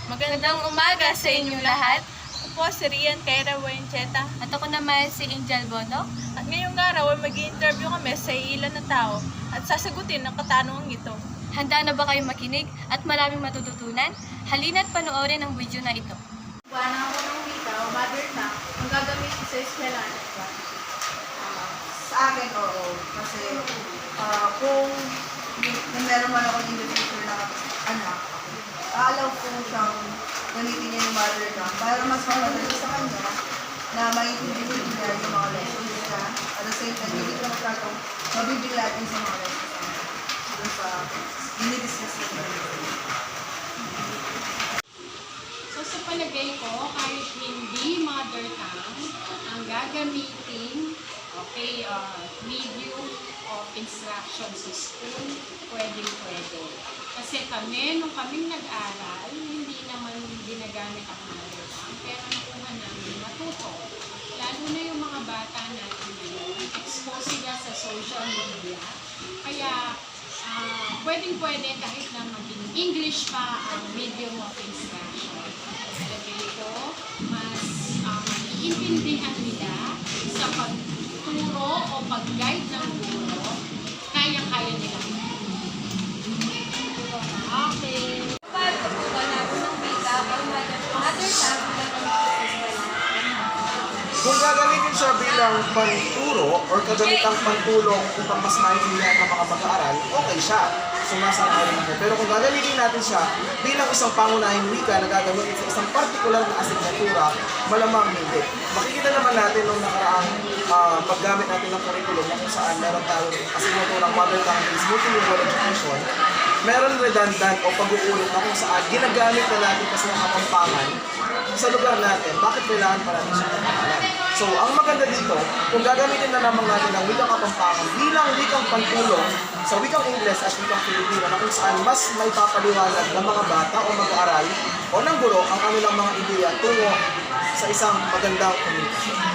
Magandang umaga sa inyong lahat. Ako po si Rian Kaira Buencheta. At ako naman si Angel Bono. At ngayong araw ay mag-i-interview kami sa ilan na tao at sasagutin ang katanungang ito. Handa na ba kayong makinig at maraming matututunan? Halina't panoorin ang video na ito. Buwana ako ng wika o mother tongue ang gagamitin sa eskwelahan. Sa akin, oo. Kasi kung meron man ako in the future na anak, aalaw ko siyang gamitin niya yung mother tongue para mas mamadali sa kanya na maiintindihan niya yung mga lessons niya. At the same time, hindi ko masyadong mabibiglatin sa mga lessons niya. Doon sa dinidiscuss ko. So sa palagay ko, kahit hindi mother tongue, ang gagamitin, medium of instruction sa school, pwedeng-pwede. Kasi kami, nung kaming nag-aral, hindi naman ginagamit ang mother tongue, pero nakuha namin matuto. Lalo na yung mga bata natin ngayon, expose sila sa social media. Kaya, pwedeng-pwede kahit na maging English pa ang medium of instruction. Palagay ko, mas maiintindihan nila sa pagturo o pag-guide ng guro, kaya-kaya nila. Okay. Paano po ba natin ng wika o mother tongue sa eskwelahan? Kung gagamitin siya bilang panturo or kagamitang pantulong upang mas maintindihan ng mga mag-aaral, okay siya. Sumasang-ayon ako. Pero kung gagamitin natin siya bilang isang pangunahing wika na gagamitin sa isang partikular na asignatura, malamang hindi. Makikita naman natin nung nakaraang paggamit natin ng curriculum na kung saan meron tayong asignaturang mother tongue is multilingual education, meron redundant o pag-uulit na kung saan ginagamit na natin kasi ng Kapampangan sa lugar natin. Bakit kailangan pa natin siya kapamalan? So, ang maganda dito, kung gagamitin na naman natin ang wikang Kapampangan bilang wikang pantulong sa wikang Ingles at wikang Filipino na kung saan mas may papaliwanag ng mga bata o mag-aaral o ng guro ang kanilang mga ideya tungo sa isang magandang komunikasyon.